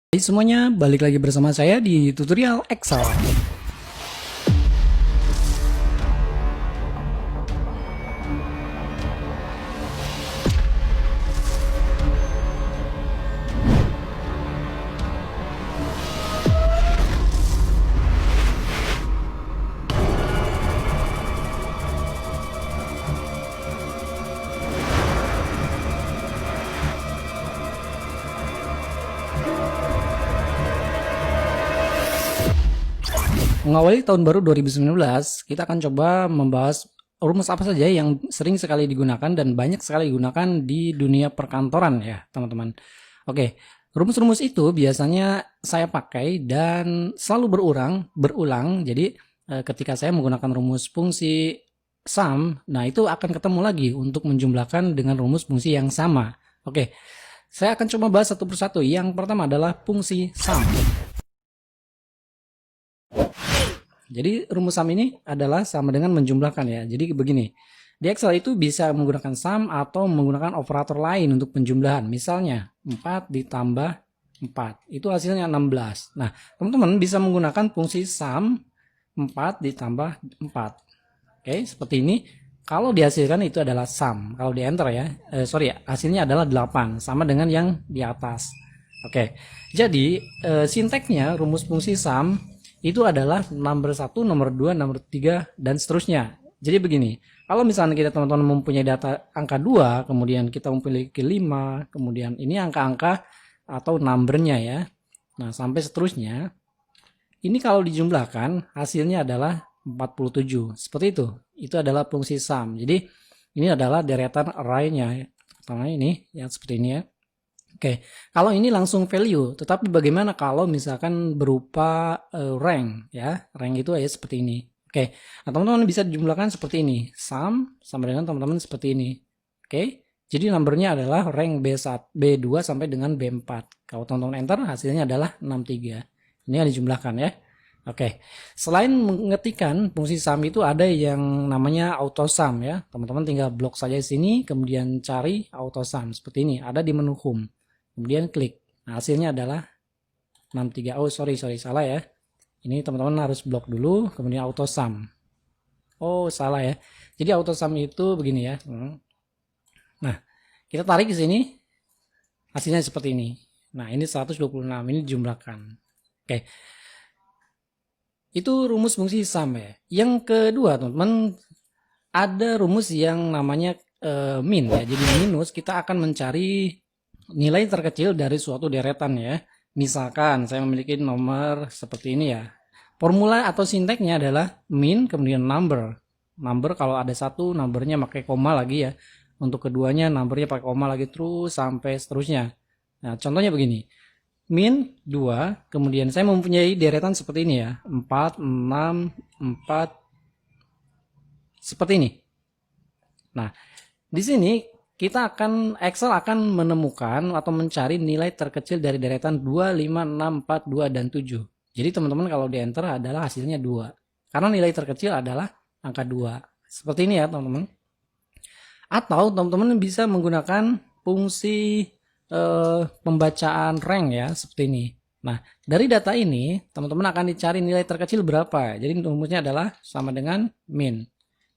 Hai semuanya, balik lagi bersama saya di tutorial Excel. Mengawali tahun baru 2019, kita akan coba membahas rumus apa saja yang sering sekali digunakan dan banyak sekali digunakan di dunia perkantoran ya teman-teman. Oke, rumus-rumus itu biasanya saya pakai dan selalu berulang. Jadi ketika saya menggunakan rumus fungsi sum, nah itu akan ketemu lagi untuk menjumlahkan dengan rumus fungsi yang sama. Oke, saya akan coba bahas satu persatu. Yang pertama adalah fungsi sum. Jadi rumus sum ini adalah sama dengan menjumlahkan ya. Jadi begini, di Excel itu bisa menggunakan sum atau menggunakan operator lain untuk penjumlahan. Misalnya 4 ditambah 4, itu hasilnya 16. Nah, teman-teman bisa menggunakan fungsi sum 4 ditambah 4. Oke, seperti ini. Kalau dihasilkan itu adalah sum. Kalau di enter ya, hasilnya adalah 8, sama dengan yang di atas. Oke, jadi sinteksnya rumus fungsi sum itu adalah nomor 1, nomor 2, nomor 3, dan seterusnya. Jadi begini, kalau misalnya kita teman-teman mempunyai data angka 2, kemudian kita memiliki 5, kemudian ini angka-angka atau numbernya ya. Nah, sampai seterusnya. Ini kalau dijumlahkan, hasilnya adalah 47. Seperti itu. Itu adalah fungsi sum. Jadi, ini adalah deretan array-nya. Pertama ini, yang seperti ini ya. Oke, kalau ini langsung value, tetapi bagaimana kalau misalkan berupa rank ya? Rank itu ya seperti ini. Oke, nah teman-teman bisa dijumlahkan seperti ini. Sum sama dengan teman-teman seperti ini. Oke, jadi numbernya adalah rank B1, B2 sampai dengan B4. Kalau teman-teman enter, hasilnya adalah 63. Ini yang dijumlahkan ya. Oke, selain mengetikkan fungsi sum itu ada yang namanya auto sum ya. Teman-teman tinggal blok saja di sini, kemudian cari auto sum seperti ini. Ada di menu home. Kemudian klik. Nah, hasilnya adalah 63. Oh, sorry, salah ya. Ini teman-teman harus blok dulu, kemudian auto sum. Oh, salah ya. Jadi auto sum itu begini ya. Nah, kita tarik ke sini. Hasilnya seperti ini. Nah, ini 126. Ini dijumlahkan. Oke. Itu rumus fungsi sum ya. Yang kedua, teman-teman, ada rumus yang namanya min ya. Jadi minus kita akan mencari nilai terkecil dari suatu deretan ya. Misalkan saya memiliki nomor seperti ini ya. Formula atau sinteksnya adalah min kemudian number. Number kalau ada satu, numbernya pakai koma lagi ya. Untuk keduanya numbernya pakai koma lagi terus sampai seterusnya. Nah, contohnya begini. Min 2, kemudian saya mempunyai deretan seperti ini ya. 4, 6, 4 seperti ini. Nah, di sini Excel akan menemukan atau mencari nilai terkecil dari deretan 2, 5, 6, 4, 2, dan 7. Jadi teman-teman kalau di enter adalah hasilnya 2. Karena nilai terkecil adalah angka 2. Seperti ini ya teman-teman. Atau teman-teman bisa menggunakan fungsi pembacaan rank ya, seperti ini. Nah, dari data ini teman-teman akan dicari nilai terkecil berapa. Jadi rumusnya adalah sama dengan min.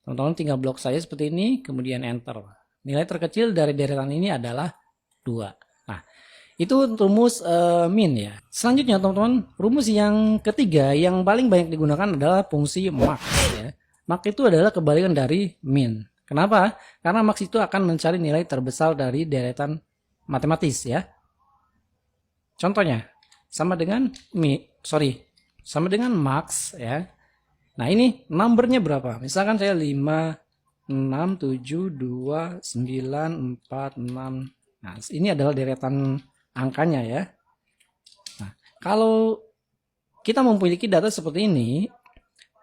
Teman-teman tinggal blok saja seperti ini, kemudian enter. Nilai terkecil dari deretan ini adalah 2. Nah, itu rumus min ya. Selanjutnya teman-teman, rumus yang ketiga yang paling banyak digunakan adalah fungsi max ya. Max itu adalah kebalikan dari min. Kenapa? Karena max itu akan mencari nilai terbesar dari deretan matematis ya. Contohnya sama dengan sama dengan max ya. Nah, ini numbernya berapa? Misalkan saya 5 6, 7, 2, 9, 4, 6. Nah, ini adalah deretan angkanya ya. Nah, kalau kita memiliki data seperti ini,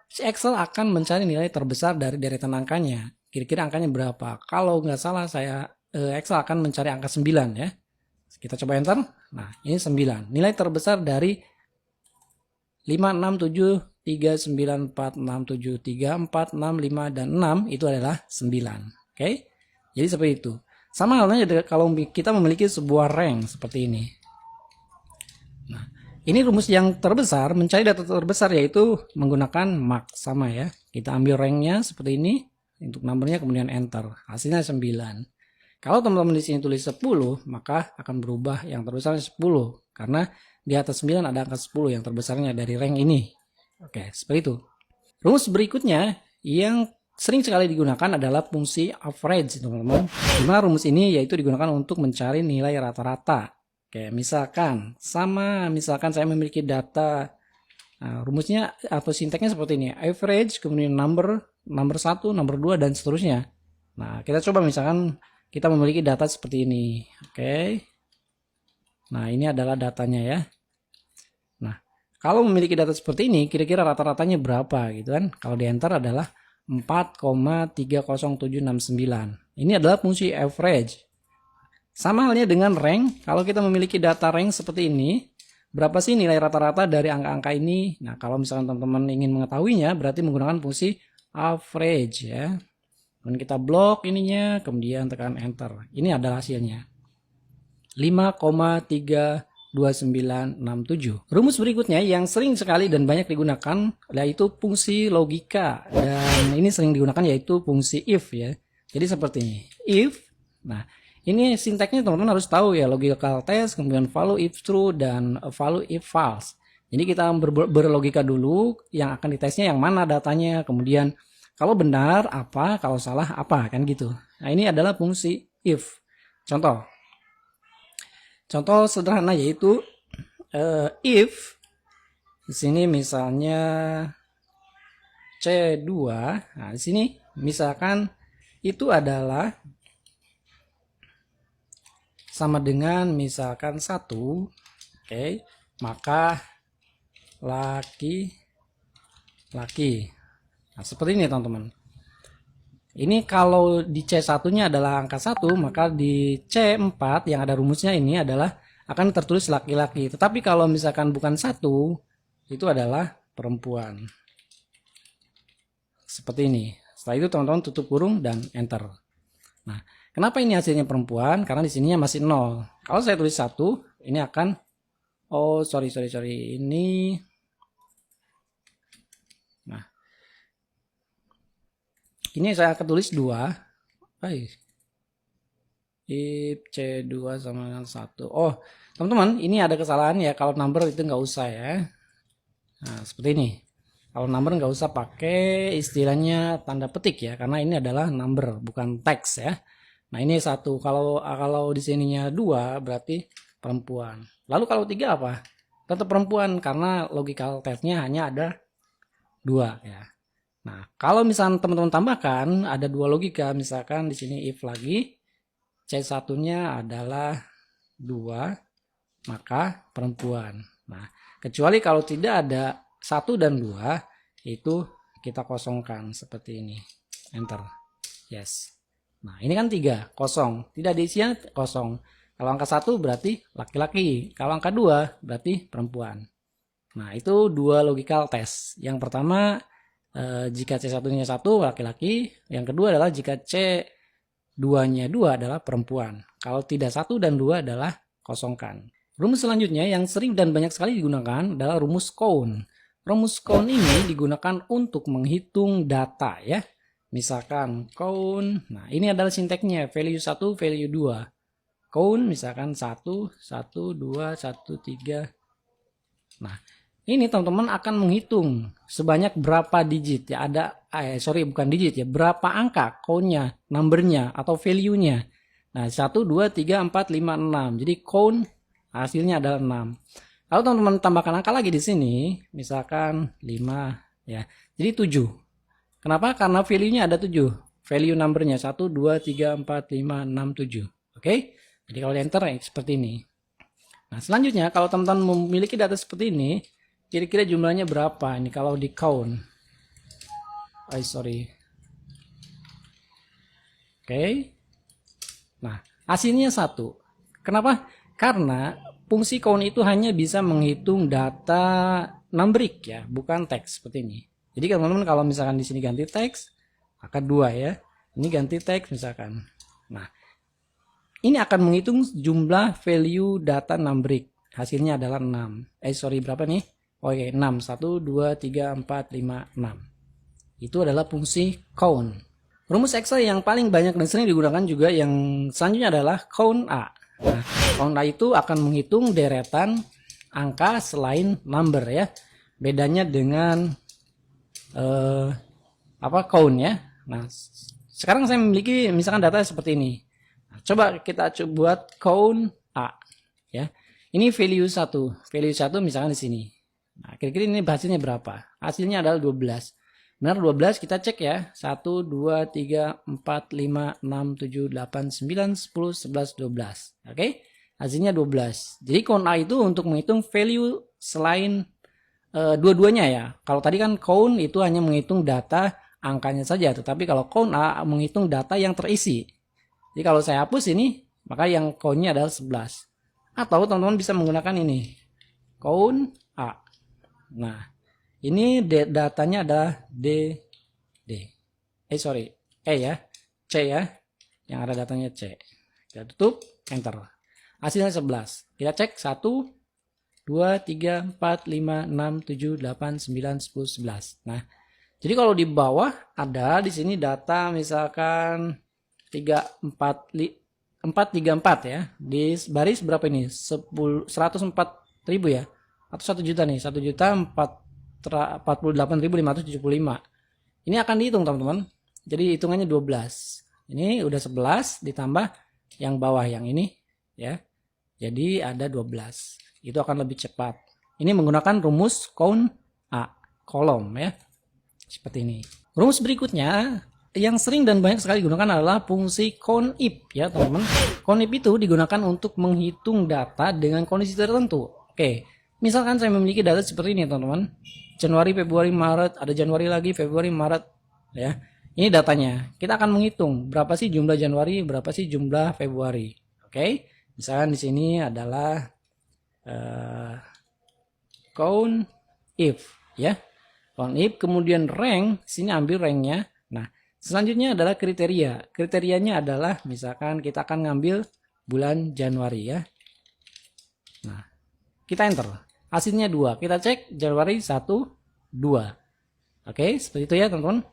si Excel akan mencari nilai terbesar dari deretan angkanya. Kira-kira angkanya berapa? Kalau nggak salah Excel akan mencari angka 9 ya. Kita coba enter. Nah, ini 9. Nilai terbesar dari 5, 6, 7, 3, 9, 4, 6, 7, 3, 4, 6, 5, dan 6 itu adalah 9. Oke? Jadi seperti itu. Sama halnya kalau kita memiliki sebuah rank seperti ini. Nah, Ini rumus yang terbesar, mencari data terbesar yaitu menggunakan max, sama ya. Kita ambil ranknya seperti ini, untuk numbernya kemudian enter. Hasilnya 9. Kalau teman-teman di sini tulis 10, maka akan berubah yang terbesar 10. Karena di atas 9 ada angka 10 yang terbesarnya dari rank ini. Oke, seperti itu. Rumus berikutnya yang sering sekali digunakan adalah fungsi average, teman-teman. Dimana rumus ini yaitu digunakan untuk mencari nilai rata-rata. Oke, misalkan misalkan saya memiliki data, nah, rumusnya atau sinteksnya seperti ini, average, kemudian number 1, number 2, dan seterusnya. Nah, kita coba misalkan kita memiliki data seperti ini. Oke. Nah, ini adalah datanya ya. Nah, kalau memiliki data seperti ini, kira-kira rata-ratanya berapa gitu kan? Kalau di enter adalah 4,30769. Ini adalah fungsi average. Sama halnya dengan rank, kalau kita memiliki data rank seperti ini, berapa sih nilai rata-rata dari angka-angka ini? Nah, kalau misalkan teman-teman ingin mengetahuinya, berarti menggunakan fungsi average ya. Dan kita blok ininya, kemudian tekan enter. Ini adalah hasilnya. 5,32967. Rumus berikutnya yang sering sekali dan banyak digunakan yaitu fungsi logika, dan ini sering digunakan yaitu fungsi if ya. Jadi seperti ini. If, nah ini sinteksnya teman-teman harus tahu ya, logical test, kemudian value if true dan value if false. Jadi kita berlogika dulu, yang akan ditesnya yang mana datanya, kemudian kalau benar apa, kalau salah apa, kan gitu. Nah, ini adalah fungsi if. Contoh sederhana yaitu if di sini misalnya C2. Nah, di sini misalkan itu adalah sama dengan misalkan 1. Oke, maka laki. Nah, seperti ini teman-teman. Ini kalau di C1-nya adalah angka 1, maka di C4 yang ada rumusnya ini adalah akan tertulis laki-laki. Tetapi kalau misalkan bukan 1, itu adalah perempuan. Seperti ini. Setelah itu teman-teman tutup kurung dan enter. Nah, kenapa ini hasilnya perempuan? Karena di sininya masih 0. Kalau saya tulis 1, ini akan sorry. Ini saya akan tulis 2. If C2 sama dengan 1. Oh, teman-teman, ini ada kesalahan ya. Kalau number itu nggak usah ya. Nah, seperti ini. Kalau number nggak usah pakai istilahnya tanda petik ya. Karena ini adalah number, bukan teks ya. Nah, ini 1. Kalau di sininya 2, berarti perempuan. Lalu kalau 3 apa? Tetap perempuan, karena logical testnya hanya ada 2 ya. Nah, kalau misalnya teman-teman tambahkan ada 2 logika, misalkan di sini if lagi, C1-nya adalah 2, maka perempuan. Nah, kecuali kalau tidak ada 1 dan 2, itu kita kosongkan seperti ini. Enter. Yes. Nah, ini kan 3, kosong. Tidak diisinya kosong. Kalau angka 1 berarti laki-laki. Kalau angka 2 berarti perempuan. Nah, itu 2 logical test. Yang pertama, jika C1-nya 1 laki-laki, yang kedua adalah jika C2-nya 2 adalah perempuan. Kalau tidak 1 dan 2 adalah kosongkan. Rumus selanjutnya yang sering dan banyak sekali digunakan adalah rumus count. Rumus count ini digunakan untuk menghitung data ya. Misalkan count, nah ini adalah sinteksnya, value 1, value 2. Count misalkan 1, 1, 2, 1, 3. Nah, ini teman-teman akan menghitung sebanyak berapa digit ya, bukan digit ya, berapa angka count-nya, number-nya atau value-nya. Nah, 1, 2, 3, 4, 5, 6. Jadi count hasilnya adalah 6. Lalu teman-teman tambahkan angka lagi di sini, misalkan 5 ya. Jadi 7. Kenapa? Karena value-nya ada 7. Value number-nya 1, 2, 3, 4, 5, 6, 7. Oke? Jadi kalau di enter seperti ini. Nah, selanjutnya kalau teman-teman memiliki data seperti ini, kira-kira jumlahnya berapa ini kalau di count? Oke. Nah, hasilnya 1. Kenapa? Karena fungsi count itu hanya bisa menghitung data numeric ya, bukan teks seperti ini. Jadi teman-teman kalau misalkan di sini ganti teks, maka 2 ya. Ini ganti teks misalkan. Nah, ini akan menghitung jumlah value data numeric. hasilnya adalah 6. Sorry, berapa nih? Oke, 6. 1, 2, 3, 4, 5, 6. Itu adalah fungsi count. Rumus Excel yang paling banyak dan sering digunakan juga yang selanjutnya adalah count A. Nah, count A itu akan menghitung deretan angka selain number ya. Bedanya dengan count ya. Nah, sekarang saya memiliki misalkan data seperti ini. Nah, coba kita buat count A ya. Ini value 1. Value 1 misalkan di sini. Nah, kira-kira ini hasilnya berapa? Hasilnya adalah 12. Benar 12, kita cek ya. 1, 2, 3, 4, 5, 6, 7, 8, 9, 10, 11, 12. Oke? Hasilnya 12. Jadi count A itu untuk menghitung value selain dua-duanya ya. Kalau tadi kan count itu hanya menghitung data angkanya saja. Tetapi kalau count A menghitung data yang terisi. Jadi kalau saya hapus ini, maka yang count-nya adalah 11. Atau teman-teman bisa menggunakan ini. Count A. Nah, ini datanya adalah E ya, C ya, yang ada datanya C. Kita tutup, enter. Hasilnya 11. Kita cek 1, 2, 3, 4, 5, 6, 7, 8, 9, 10, 11. Nah, jadi kalau di bawah ada di sini data misalkan 434 ya. Di baris berapa ini? 104.000 ya. Atau 1 juta nih, 1.048.575. Ini akan dihitung teman-teman. Jadi hitungannya 12. Ini udah 11 ditambah yang bawah yang ini ya. Jadi ada 12. Itu akan lebih cepat. Ini menggunakan rumus count A, kolom ya. Seperti ini. Rumus berikutnya yang sering dan banyak sekali digunakan adalah fungsi COUNT-IF ya teman-teman. COUNT-IF itu digunakan untuk menghitung data dengan kondisi tertentu. Oke. Misalkan saya memiliki data seperti ini teman-teman. Januari, Februari, Maret, ada Januari lagi, Februari, Maret ya. Ini datanya. Kita akan menghitung berapa sih jumlah Januari, berapa sih jumlah Februari. Oke. Misalkan di sini adalah COUNT-IF ya. COUNT-IF kemudian rank, sini ambil ranknya. Nah, selanjutnya adalah kriteria. Kriterianya adalah misalkan kita akan ngambil bulan Januari ya. Nah, kita enter. Hasilnya 2. Kita cek Januari 1, 2. Oke, seperti itu ya teman-teman.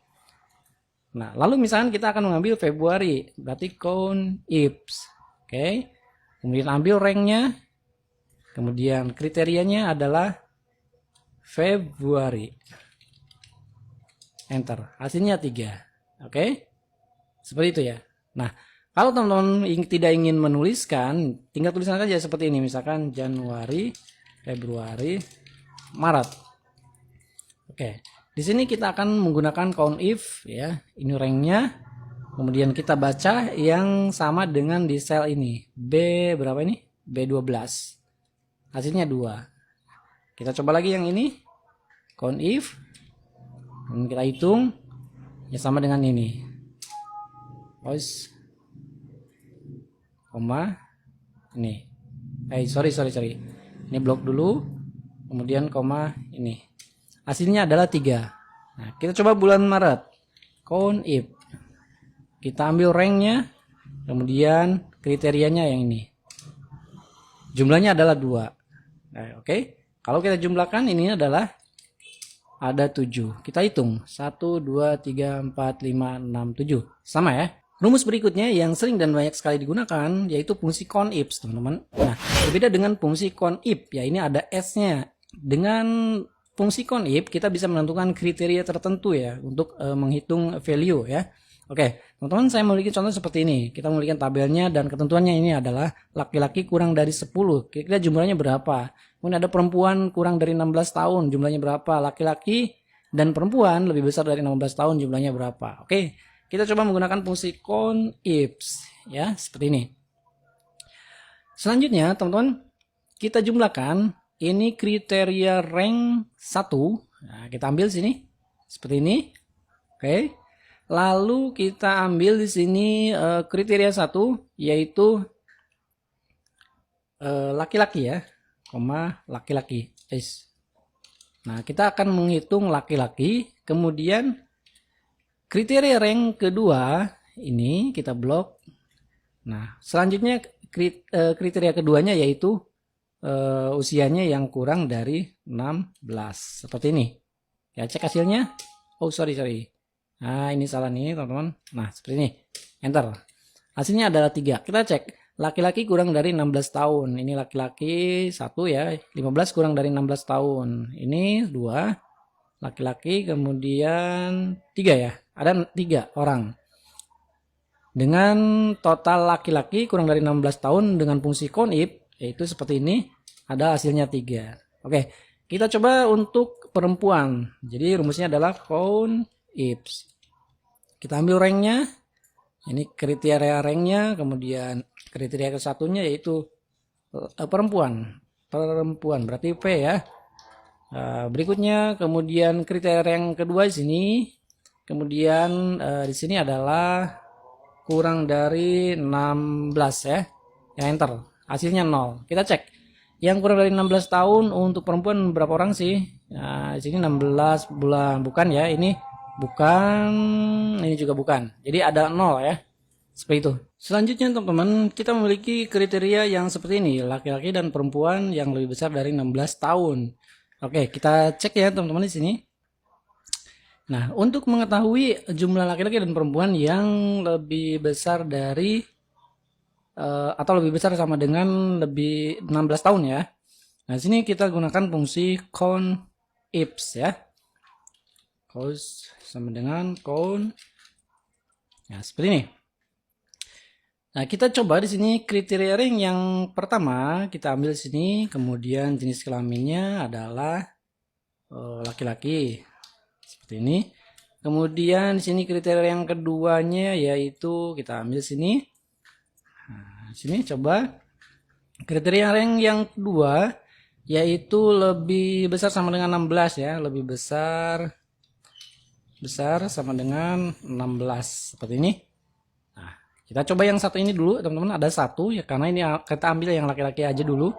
Nah, lalu misalkan kita akan mengambil Februari. Berarti COUNT-IF. Oke. Kemudian ambil ranknya. Kemudian kriterianya adalah Februari. Enter. Hasilnya 3. Oke. Seperti itu ya. Nah, kalau teman-teman tidak ingin menuliskan, tinggal tuliskan saja seperti ini. Misalkan Januari, Februari, Maret. Oke. Di sini kita akan menggunakan COUNT-IF ya. Ini ranknya. Kemudian kita baca yang sama dengan di sel ini. B berapa ini? B12. Hasilnya 2. Kita coba lagi yang ini. COUNT-IF. Dan kita hitung. Ya sama dengan ini. Terus koma ini. Sorry. Ini blok dulu. Kemudian koma ini. Hasilnya adalah 3. Nah, kita coba bulan Maret. COUNT-IF. Kita ambil ranknya. Kemudian kriterianya yang ini. Jumlahnya adalah 2. Nah, oke. Kalau kita jumlahkan ini adalah ada 7. Kita hitung. 1, 2, 3, 4, 5, 6, 7. Sama ya. Rumus berikutnya yang sering dan banyak sekali digunakan yaitu fungsi COUNT-IF, teman-teman. Nah, berbeda dengan fungsi COUNT-IF ya, ini ada S-nya. Dengan fungsi COUNT-IF kita bisa menentukan kriteria tertentu ya untuk menghitung value ya. Oke, teman-teman, saya memiliki contoh seperti ini. Kita memiliki tabelnya dan ketentuannya ini adalah laki-laki kurang dari 10. Kira-kira jumlahnya berapa? Kemudian ada perempuan kurang dari 16 tahun, jumlahnya berapa? Laki-laki dan perempuan lebih besar dari 16 tahun, jumlahnya berapa? Oke, kita coba menggunakan fungsi COUNT-IF ya, seperti ini. Selanjutnya, teman-teman, kita jumlahkan ini kriteria rank 1. Nah, kita ambil sini seperti ini. Oke. Lalu kita ambil di sini kriteria 1 yaitu laki-laki ya, koma laki-laki. Nah, kita akan menghitung laki-laki, kemudian kriteria rank kedua ini kita blok. Nah, selanjutnya kriteria keduanya yaitu usianya yang kurang dari 16. Seperti ini. Ya, cek hasilnya. Oh, sorry. Nah, ini salah nih, teman-teman. Nah, seperti ini. Enter. Hasilnya adalah 3. Kita cek. Laki-laki kurang dari 16 tahun. Ini laki-laki 1 ya. 15 kurang dari 16 tahun. Ini 2. Laki-laki kemudian 3 ya. Ada 3 orang. Dengan total laki-laki kurang dari 16 tahun dengan fungsi COUNT-IF, yaitu seperti ini. Ada hasilnya 3. Oke. Kita coba untuk perempuan. Jadi rumusnya adalah COUNT-IF. Kita ambil ranknya. Ini kriteria ranknya. Kemudian kriteria kesatunya yaitu perempuan. Perempuan berarti P ya. Berikutnya kemudian kriteria yang kedua di sini. Kemudian di sini adalah kurang dari 16 ya. Ya, enter. Hasilnya 0. Kita cek. Yang kurang dari 16 tahun untuk perempuan berapa orang sih? Nah, di sini 16 bulan. Bukan ya, ini bukan, ini juga bukan. Jadi ada 0 ya. Seperti itu. Selanjutnya teman-teman, kita memiliki kriteria yang seperti ini. Laki-laki dan perempuan yang lebih besar dari 16 tahun. Oke, kita cek ya teman-teman di sini. Nah, untuk mengetahui jumlah laki-laki dan perempuan yang lebih besar dari atau lebih besar sama dengan lebih 16 tahun ya. Nah, sini kita gunakan fungsi COUNT-IF ya. Cos sama dengan count. Nah, seperti ini. Nah, kita coba di sini kriteria ring yang pertama kita ambil di sini, kemudian jenis kelaminnya adalah laki-laki. Seperti ini. Kemudian di sini kriteria yang keduanya yaitu kita ambil sini. Nah, sini coba kriteria rank yang kedua yaitu lebih besar sama dengan 16 ya, lebih besar sama dengan 16 seperti ini. Nah, kita coba yang satu ini dulu teman-teman, ada satu ya, karena ini kita ambil yang laki-laki aja dulu.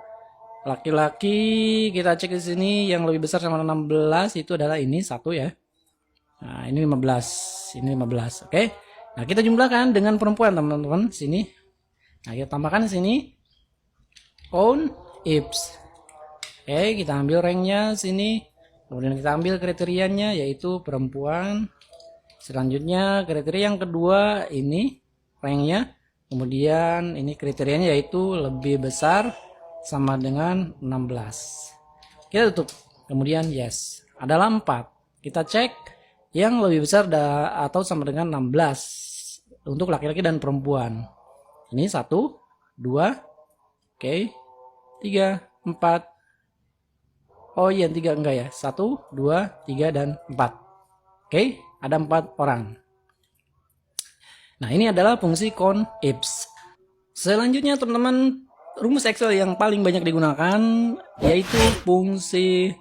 Laki-laki kita cek di sini yang lebih besar sama 16 itu adalah ini satu ya. Nah, ini 15, ini 15. Oke. Nah, kita jumlahkan dengan perempuan teman-teman sini. Nah, kita tambahkan di sini COUNT-IF. Oke, kita ambil ranknya sini. Kemudian kita ambil kriterianya yaitu perempuan. Selanjutnya kriteria yang kedua ini ranknya. Kemudian ini kriterianya yaitu lebih besar sama dengan 16. Kita tutup. Kemudian yes. Adalah 4. Kita cek yang lebih besar atau sama dengan 16 untuk laki-laki dan perempuan. Ini 1, 2, oke, 3, 4. Oh iya, 3 enggak ya. 1, 2, 3, dan 4. Oke, ada 4 orang. Nah, ini adalah fungsi COUNT-IF. Selanjutnya teman-teman, rumus Excel yang paling banyak digunakan yaitu fungsi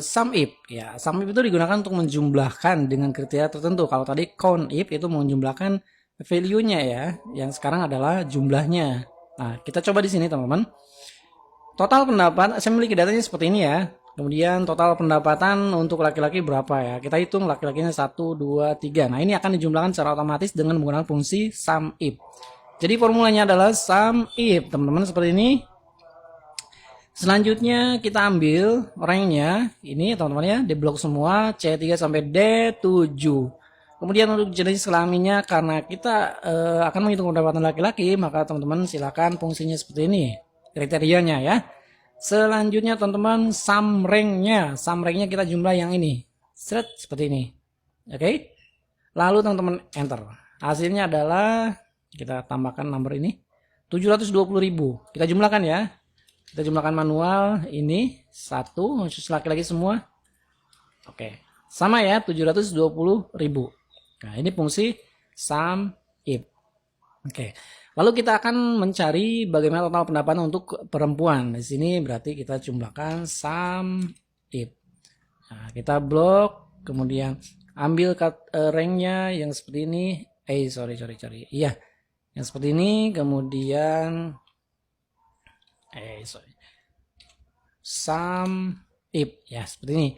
SUMIF. Ya, SUMIF itu digunakan untuk menjumlahkan dengan kriteria tertentu. Kalau tadi COUNT-IF itu menjumlahkan value-nya ya, yang sekarang adalah jumlahnya. Nah, kita coba di sini teman-teman. Total pendapatan, saya memiliki datanya seperti ini ya. Kemudian total pendapatan untuk laki-laki berapa ya? Kita hitung laki-lakinya 1, 2, 3. Nah, ini akan dijumlahkan secara otomatis dengan menggunakan fungsi SUMIF. Jadi formulanya adalah SUMIF, teman-teman, seperti ini. Selanjutnya kita ambil ranknya, ini teman-teman ya, di blok semua C3 sampai D7. Kemudian untuk jenis kelaminnya, karena kita akan menghitung pendapatan laki-laki, maka teman-teman silakan fungsinya seperti ini, kriterianya ya. Selanjutnya teman-teman sum ranknya kita jumlah yang ini, seperti ini, oke. Lalu teman-teman enter. Hasilnya adalah kita tambahkan nomor ini 720.000. Kita jumlahkan ya. Kita jumlahkan manual ini 1 khusus laki-laki semua. Oke. Sama ya 720.000. Nah, ini fungsi SUMIF. Oke. Lalu kita akan mencari bagaimana total pendapatan untuk perempuan. Di sini berarti kita jumlahkan SUMIF. Nah, kita blok, kemudian ambil ranknya yang seperti ini. Sorry. Iya. Yang seperti ini, kemudian SUMIF ya, seperti ini.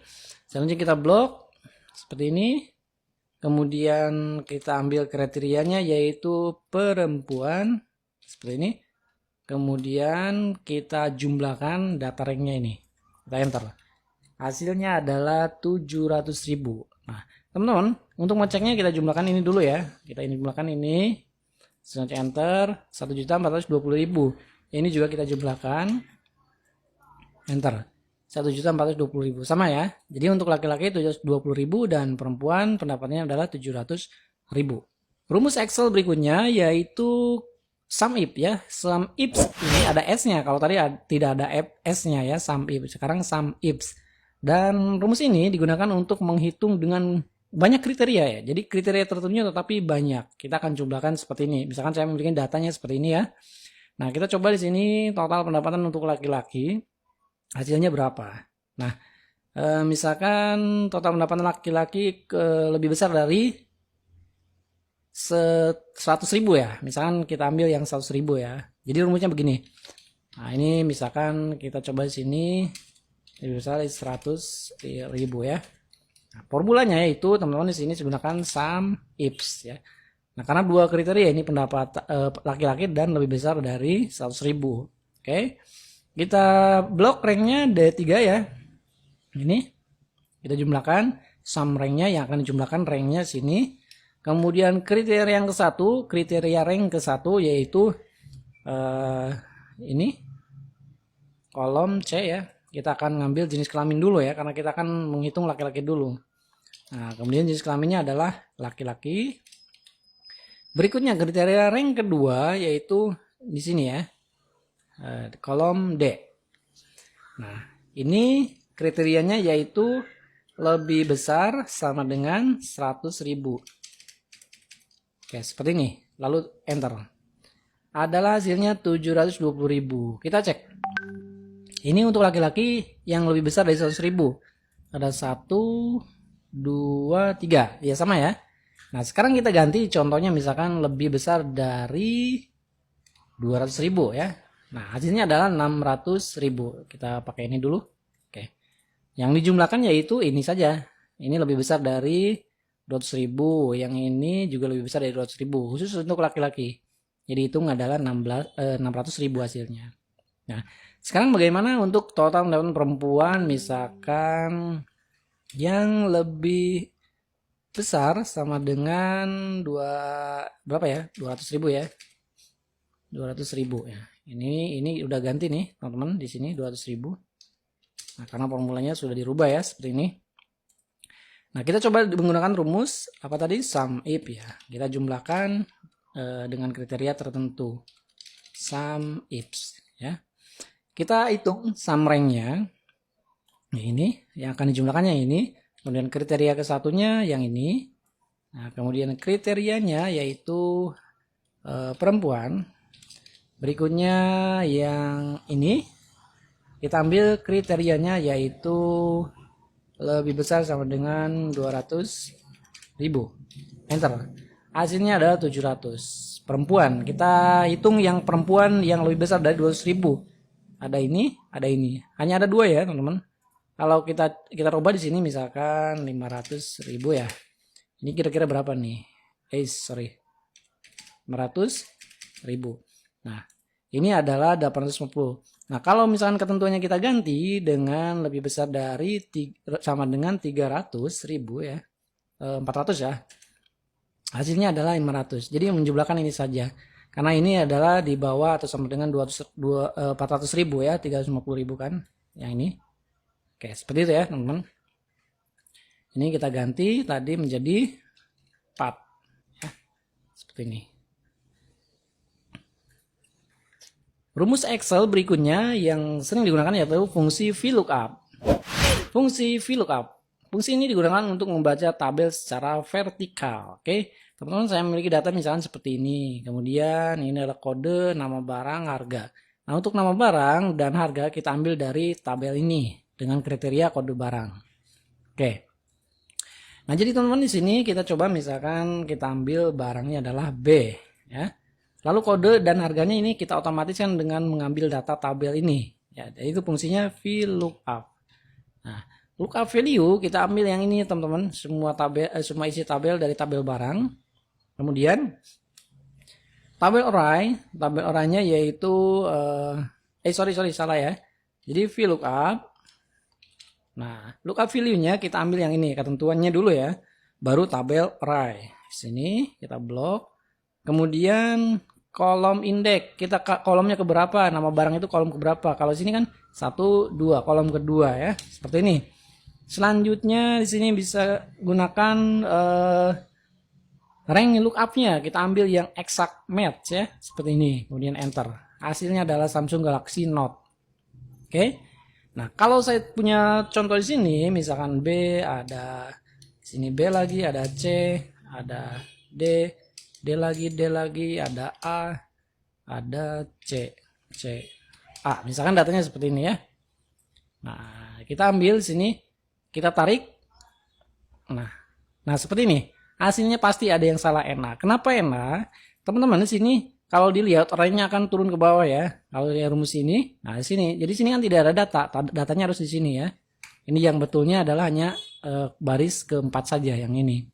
Selanjutnya kita blok seperti ini. Kemudian kita ambil kriterianya yaitu perempuan seperti ini. kemudian kita jumlahkan data ranknya ini, kita enter. Hasilnya adalah 700.000. Nah, teman-teman, untuk ngeceknya kita jumlahkan ini dulu ya. Kita ini jumlahkan ini. Selanjutnya enter 1.420.000. Ini juga kita jumlahkan. Enter 1.420.000. Sama ya. Jadi untuk laki-laki 720.000 dan perempuan pendapatnya adalah 700.000. Rumus Excel berikutnya yaitu sum if ya. Sum if ini ada S-nya. Kalau tadi tidak ada S-nya ya, sum if. Sekarang sum if. Dan rumus ini digunakan untuk menghitung dengan banyak kriteria ya. Jadi kriteria tertentunya tetapi banyak. Kita akan jumlahkan seperti ini. Misalkan saya memiliki datanya seperti ini ya. Nah, kita coba di sini total pendapatan untuk laki-laki. Hasilnya berapa? Nah, misalkan total pendapatan laki-laki lebih besar dari 100.000 ya. Misalkan kita ambil yang 100.000 ya. Jadi rumusnya begini. Nah, ini misalkan kita coba di sini lebih besar dari 100.000 ya. Nah, formulanya yaitu teman-teman di sini menggunakan sum ifs ya. Nah, karena dua kriteria ini pendapat laki-laki dan lebih besar dari 100.000. Oke. Kita blok ranknya D3 ya. Ini kita jumlahkan sum ranknya yang akan dijumlahkan ranknya sini. Kemudian kriteria yang ke-1, kriteria rank ke-1 yaitu ini kolom C ya. Kita akan ngambil jenis kelamin dulu ya, karena kita akan menghitung laki-laki dulu. Nah, kemudian jenis kelaminnya adalah laki-laki. Berikutnya kriteria rank kedua yaitu di sini ya, kolom D. Nah, ini kriterianya yaitu lebih besar sama dengan 100.000. Oke, seperti ini. Lalu enter. Adalah hasilnya 720.000. Kita cek. Ini untuk laki-laki yang lebih besar dari 100.000. Ada 1, 2, 3. Ya sama ya. Nah sekarang kita ganti contohnya misalkan lebih besar dari 200.000 ya. Nah hasilnya adalah 600.000. Kita pakai ini dulu. Oke. Yang dijumlahkan yaitu ini saja. Ini lebih besar dari 200.000. Yang ini juga lebih besar dari 200.000. Khusus untuk laki-laki. Jadi hitung adalah 600.000 hasilnya. Nah sekarang bagaimana untuk total pendapatan perempuan misalkan yang lebih besar sama dengan berapa ya? 200.000 ya. 200.000 ya. Ini udah ganti nih, teman-teman, di sini 200.000. Nah, karena formulanya sudah dirubah ya seperti ini. Nah, kita coba menggunakan rumus apa tadi? Sum if ya. Kita jumlahkan dengan kriteria tertentu. Sum ifs ya. Kita hitung sum ranknya. Nah, ini yang akan dijumlahkannya ini. Kemudian kriteria ke-1-nya yang ini. Nah, kemudian kriterianya yaitu perempuan. Berikutnya yang ini. Kita ambil kriterianya yaitu lebih besar sama dengan 200.000. Enter. Hasilnya adalah 700. Perempuan. Kita hitung yang perempuan yang lebih besar dari 200.000. Ada ini, ada ini. Hanya ada dua ya, teman-teman. Kalau kita rubah di sini misalkan 500.000 ya. Ini kira-kira berapa nih? 500.000. Nah, ini adalah 850. Nah, kalau misalkan ketentuannya kita ganti dengan lebih besar dari sama dengan 300.000 ya. 400 ya. Hasilnya adalah 500. Jadi menjumlahkan ini saja. Karena ini adalah di bawah atau sama dengan 400.000 ya, 350.000 kan, yang ini. Oke, seperti itu ya teman-teman. Ini kita ganti tadi menjadi 4. Ya, seperti ini. Rumus Excel berikutnya yang sering digunakan yaitu fungsi VLOOKUP. Fungsi VLOOKUP. Fungsi ini digunakan untuk membaca tabel secara vertikal. Oke. Teman-teman, saya memiliki data misalkan seperti ini. Kemudian ini adalah kode, nama barang, harga. Nah, untuk nama barang dan harga kita ambil dari tabel ini dengan kriteria kode barang. Oke. Nah, jadi teman-teman di sini kita coba misalkan kita ambil barangnya adalah B, ya. Lalu kode dan harganya ini kita otomatiskan dengan mengambil data tabel ini. Ya, jadi itu fungsinya VLOOKUP. Nah, lookup value kita ambil yang ini teman-teman, semua isi tabel dari tabel barang. Kemudian tabel array-nya yaitu sorry salah ya. Jadi VLOOKUP. Nah, lookup value-nya kita ambil yang ini, ketentuannya dulu ya. Baru tabel array. Sini kita blok. Kemudian kolom indeks, kita kolomnya ke berapa? Nama barang itu kolom ke berapa? Kalau sini kan 1 2, kolom kedua ya. Seperti ini. Selanjutnya di sini bisa gunakan rank lookup-nya. Kita ambil yang exact match ya, seperti ini. Kemudian enter. Hasilnya adalah Samsung Galaxy Note. Oke. Nah, kalau saya punya contoh di sini, misalkan B, ada sini B lagi, ada C, ada D, D lagi, ada A, ada C, A. Misalkan datanya seperti ini ya. Nah, kita ambil sini, kita tarik. Nah seperti ini. Hasilnya pasti ada yang salah enak. Kenapa enak? Teman-teman di sini kalau dilihat arraynya akan turun ke bawah ya. Kalau lihat rumus ini, nah di sini. Jadi sini kan tidak ada data. Datanya harus di sini ya. Ini yang betulnya adalah hanya baris keempat saja yang ini.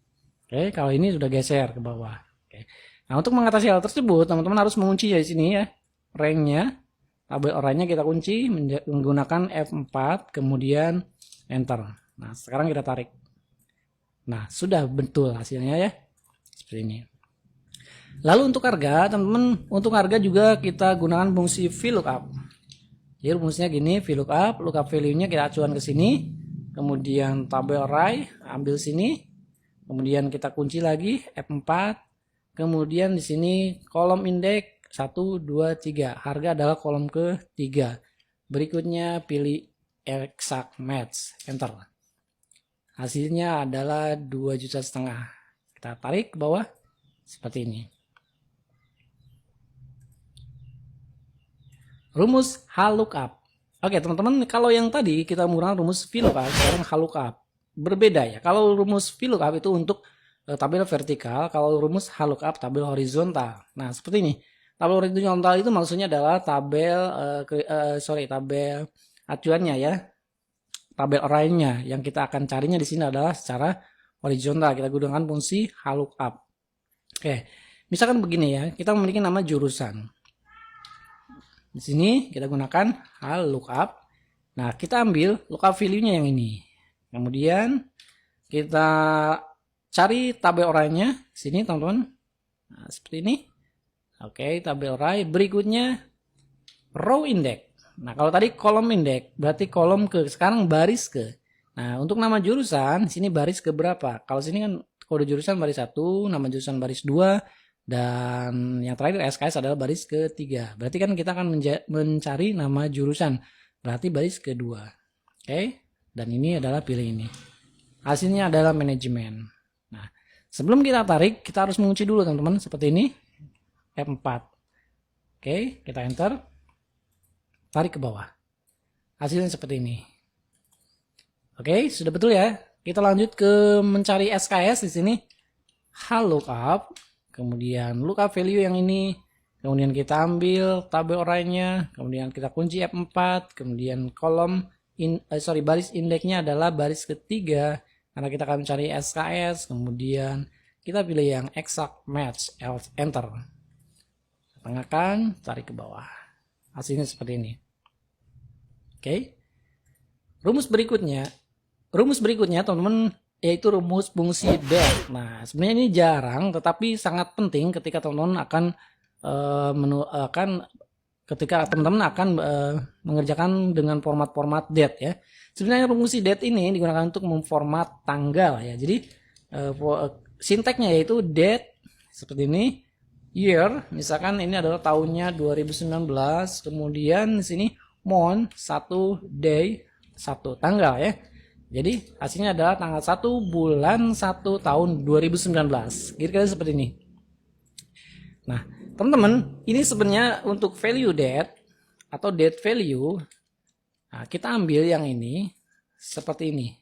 Oke, kalau ini sudah geser ke bawah. Oke. Nah, untuk mengatasi hal tersebut, teman-teman harus mengunci ya di sini ya. Rank-nya, tabel array-nya kita kunci menggunakan F4, kemudian enter. Nah, sekarang kita tarik. Nah, sudah betul hasilnya ya. Seperti ini. Lalu untuk harga, teman-teman, untuk harga juga kita gunakan fungsi VLOOKUP. Jadi rumusnya gini, VLOOKUP, lookup value-nya kita acuan ke sini. Kemudian tabel array, ambil sini. Kemudian kita kunci lagi F4. Kemudian di sini kolom indeks 1 2 3. Harga adalah kolom ke-3. Berikutnya pilih exact match, enter. Hasilnya adalah 2,5 juta. Kita tarik ke bawah seperti ini. Rumus HLOOKUP. Oke, teman-teman, kalau yang tadi kita menggunakan rumus VLOOKUP, sekarang HLOOKUP. Berbeda ya. Kalau rumus VLOOKUP itu untuk tabel vertikal, kalau rumus HLOOKUP tabel horizontal. Nah, seperti ini. Tabel horizontal itu maksudnya adalah tabel tabel acuannya ya. Tabel array-nya yang kita akan carinya di sini adalah secara horizontal. Kita gunakan fungsi HLOOKUP. Oke, misalkan begini ya, kita memiliki nama jurusan. Di sini kita gunakan HLOOKUP. Nah, kita ambil lookup value-nya yang ini. Kemudian kita cari tabel array-nya sini, teman-teman. Nah, seperti ini. Oke, tabel array. Berikutnya row index. Nah, kalau tadi kolom indeks, berarti kolom ke, sekarang baris ke. Nah, untuk nama jurusan, sini baris ke berapa? Kalau sini kan kode jurusan baris 1, nama jurusan baris 2, dan yang terakhir SKS adalah baris ke-3. Berarti kan kita akan mencari nama jurusan. Berarti baris ke-2. Oke, dan ini adalah pilih ini. Hasilnya adalah manajemen. Nah, sebelum kita tarik, kita harus mengunci dulu teman-teman, seperti ini. F4. Oke, kita enter. Tarik ke bawah. Hasilnya seperti ini. Oke, sudah betul ya. Kita lanjut ke mencari SKS di sini. HLOOKUP, kemudian lookup value yang ini, kemudian kita ambil tabel array-nya, kemudian kita kunci F4, kemudian kolom baris indeksnya adalah baris ke-3 karena kita akan mencari SKS, kemudian kita pilih yang exact match, enter. Tengahkan, tarik ke bawah. Hasilnya seperti ini. Oke. Rumus berikutnya teman-teman yaitu rumus fungsi def. Nah, sebenarnya ini jarang tetapi sangat penting ketika teman-teman ketika teman-teman akan mengerjakan dengan format-format date ya. Sebenarnya rumus date ini digunakan untuk memformat tanggal ya. Jadi sinteksnya yaitu date seperti ini. Year, misalkan ini adalah tahunnya 2019, kemudian di sini month 1, day 1, tanggal ya. Jadi hasilnya adalah tanggal 1 bulan 1 tahun 2019. Kira-kira seperti ini. Nah, teman-teman, ini sebenarnya untuk value date atau date value. Nah, kita ambil yang ini seperti ini.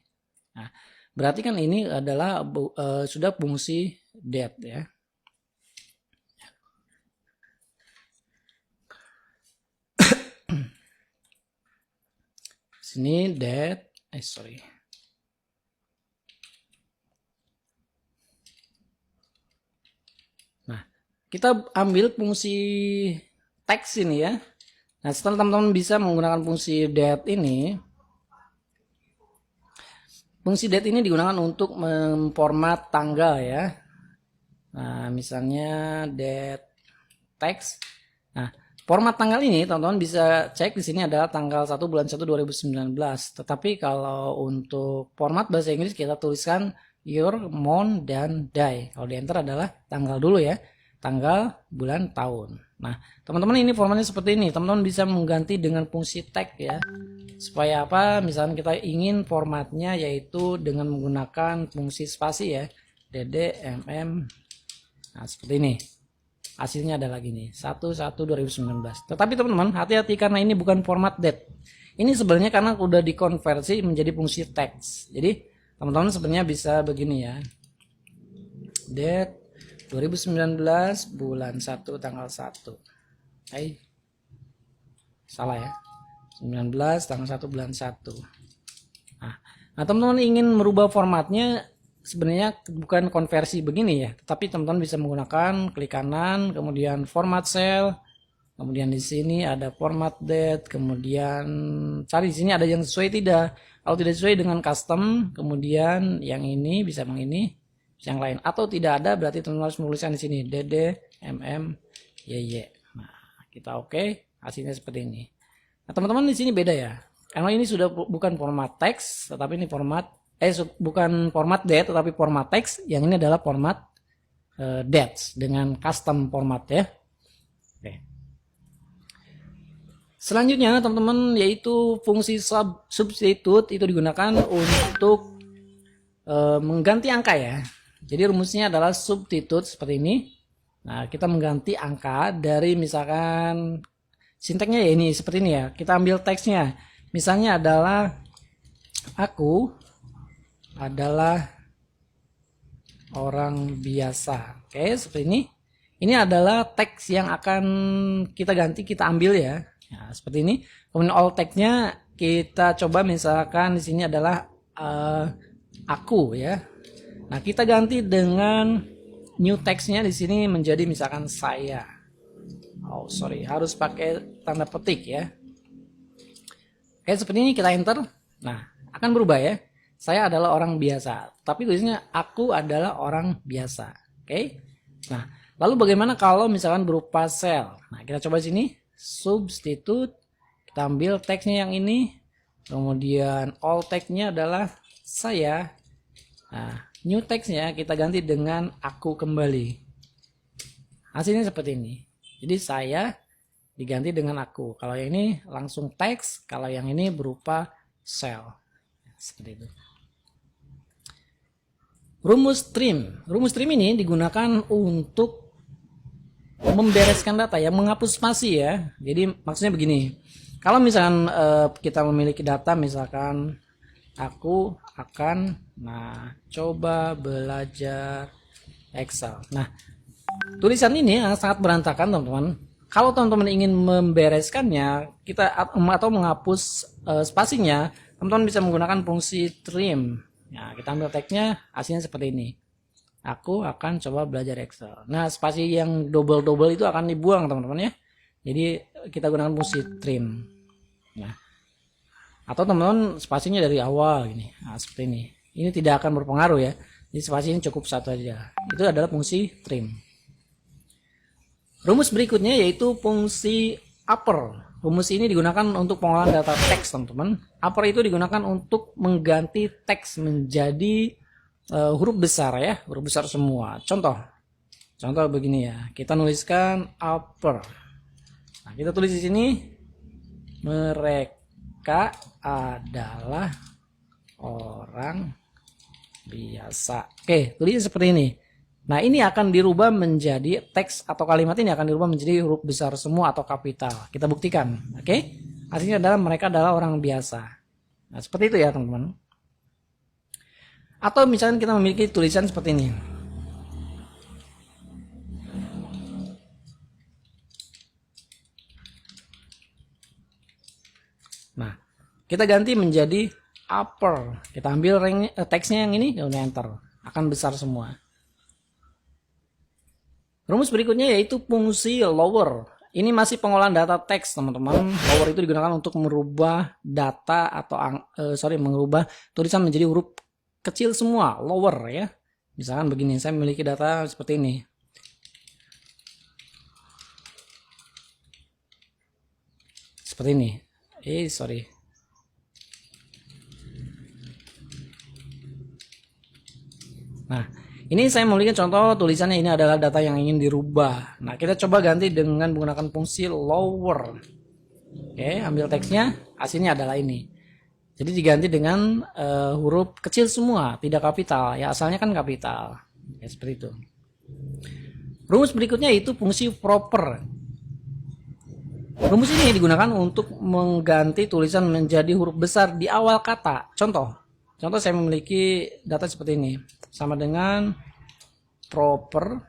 Nah, berarti kan ini adalah sudah fungsi date ya. Sini date, Nah, kita ambil fungsi teks ini ya. Nah, setelah teman-teman bisa menggunakan fungsi date ini, fungsi date ini digunakan untuk memformat tanggal ya. Nah, misalnya date text. Nah, format tanggal ini teman-teman bisa cek di sini adalah tanggal 1 bulan 1 2019. Tetapi kalau untuk format bahasa Inggris kita tuliskan year, month, dan day. Kalau di enter adalah tanggal dulu ya. Tanggal, bulan, tahun. Nah, teman-teman ini formatnya seperti ini. Teman-teman bisa mengganti dengan fungsi tag ya. Supaya apa? Misalnya kita ingin formatnya yaitu dengan menggunakan fungsi spasi ya. dd, mm. Nah, seperti ini. Hasilnya adalah gini. 1/1/2019. Tetapi teman-teman, hati-hati karena ini bukan format date. Ini sebenarnya karena udah dikonversi menjadi fungsi teks. Jadi, teman-teman sebenarnya bisa begini ya. Date 2019 bulan 1 tanggal 1. Salah ya. 19 tanggal 1 bulan 1. Nah, teman-teman ingin merubah formatnya sebenarnya bukan konversi begini ya, tapi teman-teman bisa menggunakan klik kanan, kemudian format cell, kemudian di sini ada format date, kemudian cari di sini ada yang sesuai tidak. Kalau tidak sesuai dengan custom, kemudian yang ini bisa ini, yang lain atau tidak ada berarti teman-teman harus menuliskan di sini dd mm yy. Nah, kita oke, hasilnya seperti ini. Nah, teman-teman di sini beda ya. Karena ini sudah bukan format teks, tetapi ini format bukan format date tetapi format teks. Yang ini adalah format dates dengan custom format ya. Oke. Selanjutnya teman-teman yaitu fungsi substitute itu digunakan untuk mengganti angka ya. Jadi rumusnya adalah substitute seperti ini. Nah, kita mengganti angka dari misalkan sinteksnya ya ini seperti ini ya. Kita ambil teksnya. Misalnya adalah aku adalah orang biasa. Oke, seperti ini. Ini adalah teks yang akan kita ganti, kita ambil ya. Nah, seperti ini. Kemudian all teksnya kita coba misalkan di sini adalah aku ya. Nah, kita ganti dengan new text-nya di sini menjadi misalkan saya. Oh, sorry, harus pakai tanda petik ya. Oke, seperti ini kita enter. Nah, akan berubah ya. Saya adalah orang biasa, tapi tulisnya aku adalah orang biasa. Oke. Nah, lalu bagaimana kalau misalkan berupa cell? Nah, kita coba sini substitute. Kita ambil teksnya yang ini. Kemudian all text-nya adalah saya. Nah, new text-nya kita ganti dengan aku kembali. Hasilnya seperti ini. Jadi saya diganti dengan aku. Kalau yang ini langsung teks, kalau yang ini berupa cell. Seperti itu. Rumus trim. Rumus trim ini digunakan untuk membereskan data ya, menghapus spasi ya. Jadi maksudnya begini. Kalau misalkan kita memiliki data misalkan aku akan coba belajar Excel. Nah, tulisan ini sangat berantakan teman-teman. Kalau teman-teman ingin membereskannya, atau menghapus spasinya, teman-teman bisa menggunakan fungsi trim. Nah, kita ambil teksnya, hasilnya seperti ini. Aku akan coba belajar Excel. Nah, spasi yang double-double itu akan dibuang teman-teman ya. Jadi kita gunakan fungsi trim. Nah, atau teman-teman spasinya dari awal gini. Nah, seperti ini. Ini tidak akan berpengaruh ya. Jadi spasinya cukup satu aja. Itu adalah fungsi trim. Rumus berikutnya yaitu fungsi upper. Rumus ini digunakan untuk pengolahan data teks, teman-teman. Upper itu digunakan untuk mengganti teks menjadi huruf besar ya, huruf besar semua. Contoh begini ya. Kita nuliskan upper. Nah, kita tulis di sini mereka adalah orang biasa. Oke, tulisnya seperti ini. Nah, ini akan dirubah menjadi teks atau kalimat ini akan dirubah menjadi huruf besar semua atau kapital. Kita buktikan. Oke? Artinya adalah mereka adalah orang biasa. Nah, seperti itu ya, teman-teman. Atau misalnya kita memiliki tulisan seperti ini. Nah, kita ganti menjadi upper. Kita ambil teksnya yang ini, kemudian enter. Akan besar semua. Rumus berikutnya yaitu fungsi lower. Ini masih pengolahan data teks, teman-teman. Lower itu digunakan untuk merubah data atau mengubah tulisan menjadi huruf kecil semua, lower ya. Misalkan begini, saya memiliki data seperti ini. Seperti ini. Sorry. Nah, ini saya memiliki contoh tulisannya, ini adalah data yang ingin dirubah. Nah, kita coba ganti dengan menggunakan fungsi lower. Oke, ambil teksnya, hasilnya adalah ini. Jadi diganti dengan huruf kecil semua, tidak kapital. Ya, asalnya kan kapital. Ya, seperti itu. Rumus berikutnya itu fungsi proper. Rumus ini digunakan untuk mengganti tulisan menjadi huruf besar di awal kata. Contoh saya memiliki data seperti ini. Sama dengan proper.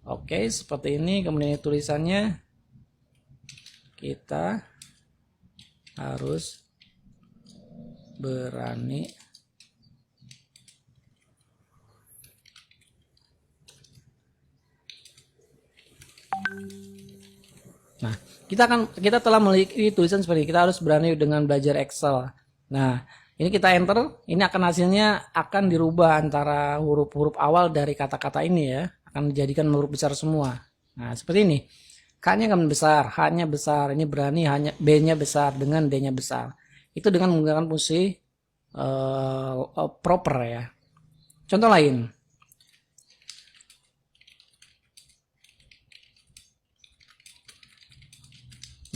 Oke, seperti ini. Kemudian tulisannya kita harus berani Nah, kita telah memiliki tulisan seperti ini. Kita harus berani dengan belajar Excel. Nah, ini kita enter, ini akan hasilnya akan dirubah antara huruf-huruf awal dari kata-kata ini ya, akan dijadikan huruf besar semua. Nah, seperti ini. K-nya akan besar, H-nya besar, ini berani hanya B-nya besar dengan D-nya besar. Itu dengan menggunakan fungsi proper ya. Contoh lain.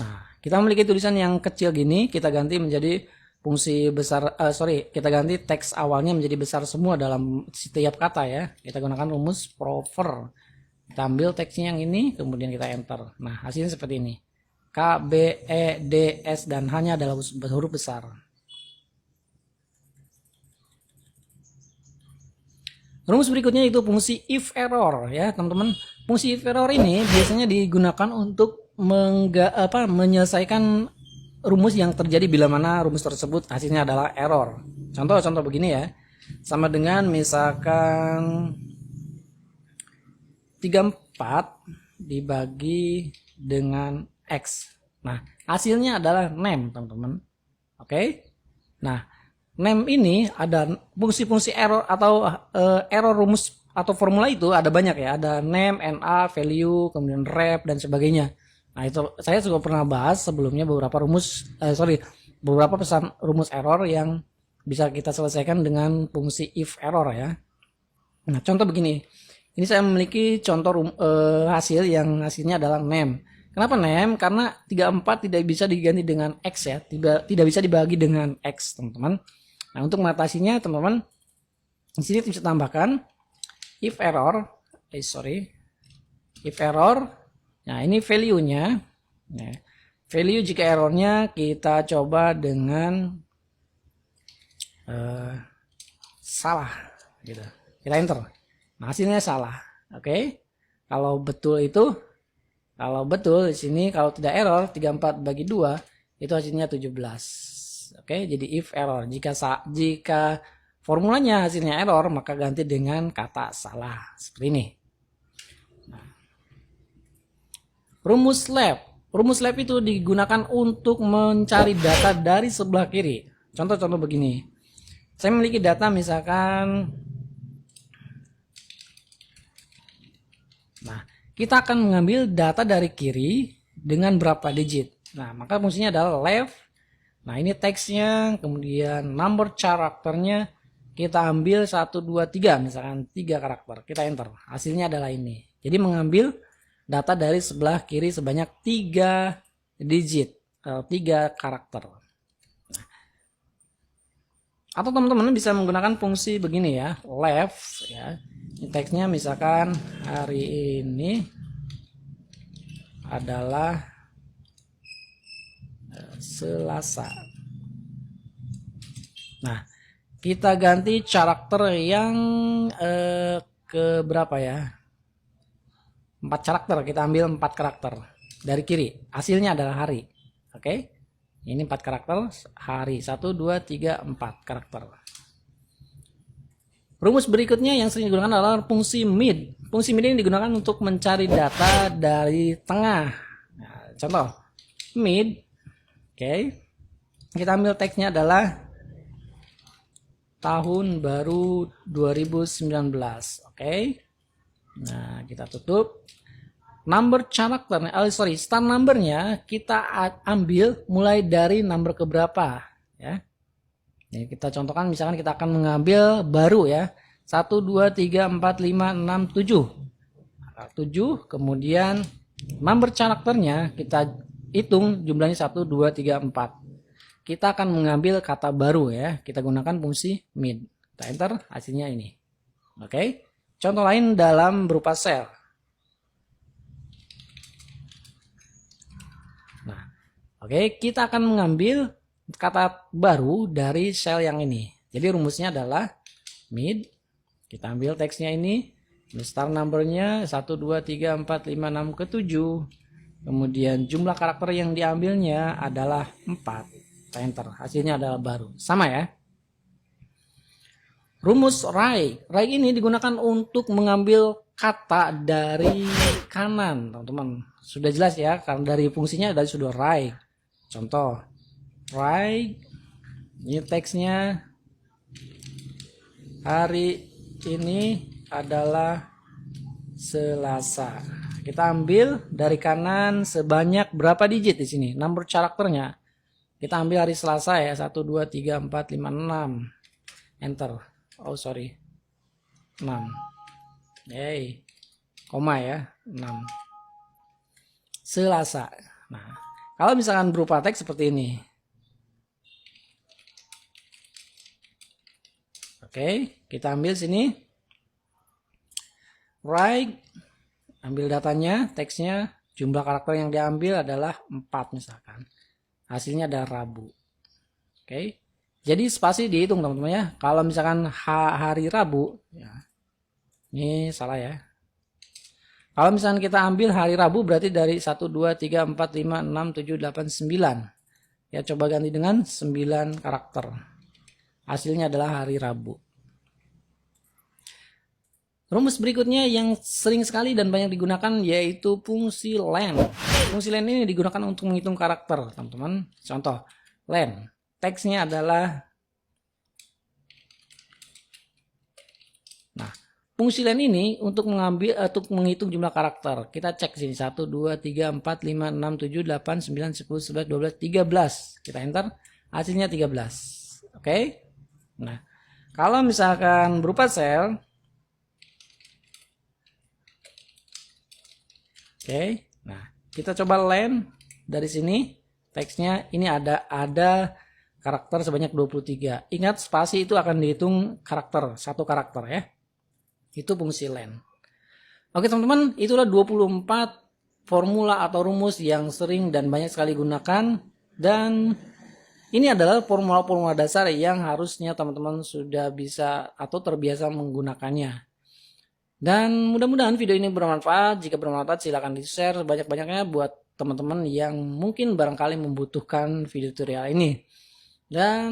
Nah, kita memiliki tulisan yang kecil gini, kita ganti menjadi fungsi besar, kita ganti teks awalnya menjadi besar semua dalam setiap kata ya. Kita gunakan rumus proper. Kita ambil teksnya yang ini, kemudian kita enter. Nah, hasilnya seperti ini. K, B, E, D, S, dan H-nya adalah huruf besar. Rumus berikutnya itu fungsi if error ya, teman-teman. Fungsi if error ini biasanya digunakan untuk menyelesaikan rumus yang terjadi bila mana rumus tersebut hasilnya adalah error. Contoh begini ya. Sama dengan misalkan 34 dibagi dengan X. Nah, hasilnya adalah name, teman-teman. Oke. Nah, name ini ada fungsi-fungsi error atau error rumus atau formula itu ada banyak ya. Ada name, NA, value, kemudian rep, dan sebagainya. Nah, itu saya juga pernah bahas sebelumnya beberapa beberapa pesan rumus error yang bisa kita selesaikan dengan fungsi if error ya. Nah, contoh begini. Ini saya memiliki contoh hasil yang hasilnya adalah name. Kenapa name? Karena 34 tidak bisa diganti dengan X ya. Tidak bisa dibagi dengan X, teman-teman. Nah, untuk mengatasinya, teman-teman, di sini bisa tambahkan if error. If error. Nah, ini value-nya. Nah, value jika errornya kita coba dengan salah gitu. Kita enter. Nah, hasilnya salah. Oke. Kalau betul di sini kalau tidak error 34 bagi 2 itu hasilnya 17. Oke, jadi if error. Jika formulanya hasilnya error maka ganti dengan kata salah. Seperti ini. Nah. Rumus lab. Rumus lab itu digunakan untuk mencari data dari sebelah kiri. Contoh-contoh begini. Saya memiliki data misalkan. Nah, kita akan mengambil data dari kiri dengan berapa digit. Nah, maka fungsinya adalah left. Nah, ini teksnya, kemudian number karakternya kita ambil 1, 2, 3, misalkan 3 karakter. Kita enter. Hasilnya adalah ini. Jadi mengambil data dari sebelah kiri sebanyak 3 digit, 3 karakter. Nah, atau teman-teman bisa menggunakan fungsi begini ya, left ya. Teksnya misalkan hari ini adalah Selasa. Nah, kita ganti karakter yang ke berapa ya? 4 karakter. Kita ambil 4 karakter dari kiri. Hasilnya adalah hari. Oke. Ini 4 karakter hari. 1, 2, 3, 4 karakter. Rumus berikutnya yang sering digunakan adalah fungsi mid. Fungsi mid ini digunakan untuk mencari data dari tengah. Nah, contoh mid, oke. Kita ambil teksnya adalah tahun baru 2019, oke. Nah, kita tutup. Number karakternya, start numbernya kita ambil mulai dari number keberapa, ya. Ini kita contohkan, misalkan kita akan mengambil baru ya, 1, 2, 3, 4, 5, 6, 7. 7, kemudian number karakternya kita hitung jumlahnya 1, 2, 3, 4. Kita akan mengambil kata baru ya, kita gunakan fungsi mid. Kita enter, hasilnya ini. Oke. Contoh lain dalam berupa sel. Nah, oke, kita akan mengambil kata baru dari sel yang ini. Jadi rumusnya adalah mid. Kita ambil teksnya ini, start numbernya 1, 2, 3, 4, 5, 6 ke 7. Kemudian jumlah karakter yang diambilnya adalah 4. Kita enter, hasilnya adalah baru. Sama ya. Rumus right. Right ini digunakan untuk mengambil kata dari kanan, teman-teman. Sudah jelas ya, karena dari fungsinya dari sudah right. Contoh, right, ini teksnya, hari ini adalah Selasa. Kita ambil dari kanan sebanyak berapa digit di sini? Number karakternya. Kita ambil hari Selasa ya, 1, 2, 3, 4, 5, 6. Enter. Oh sorry, 6. Yay, koma ya, 6. Selasa. Nah, kalau misalkan berupa teks seperti ini. Oke, kita ambil sini. Right, ambil datanya, teksnya, jumlah karakter yang diambil adalah 4 misalkan. Hasilnya ada Rabu. Oke. Jadi spasi dihitung teman-teman ya. Kalau misalkan hari Rabu, ya, ini salah ya. Kalau misalkan kita ambil hari Rabu berarti dari 1, 2, 3, 4, 5, 6, 7, 8, 9. Ya coba ganti dengan 9 karakter. Hasilnya adalah hari Rabu. Rumus berikutnya yang sering sekali dan banyak digunakan yaitu fungsi len. Fungsi len ini digunakan untuk menghitung karakter teman-teman. Contoh, len. Teksnya adalah, nah, fungsi len ini untuk menghitung jumlah karakter. Kita cek sini 1, 2, 3, 4, 5, 6, 7, 8, 9, 10, 11, 12, 13. Kita enter, hasilnya 13. Oke. Nah, kalau misalkan berupa sel, oke. Nah, kita coba len dari sini. Teksnya ini ada karakter sebanyak 23. Ingat spasi itu akan dihitung karakter, satu karakter ya. Itu fungsi len. Oke teman-teman, itulah 24 formula atau rumus yang sering dan banyak sekali gunakan. Dan ini adalah formula-formula dasar yang harusnya teman-teman sudah bisa atau terbiasa menggunakannya. Dan mudah-mudahan video ini bermanfaat. Jika bermanfaat silahkan di-share banyak-banyaknya buat teman-teman yang mungkin barangkali membutuhkan video tutorial ini. Dan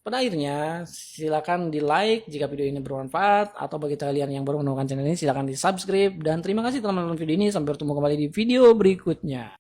pada akhirnya silakan di like jika video ini bermanfaat, atau bagi kalian yang baru menemukan channel ini silakan di subscribe. Dan terima kasih telah menonton video ini, sampai bertemu kembali di video berikutnya.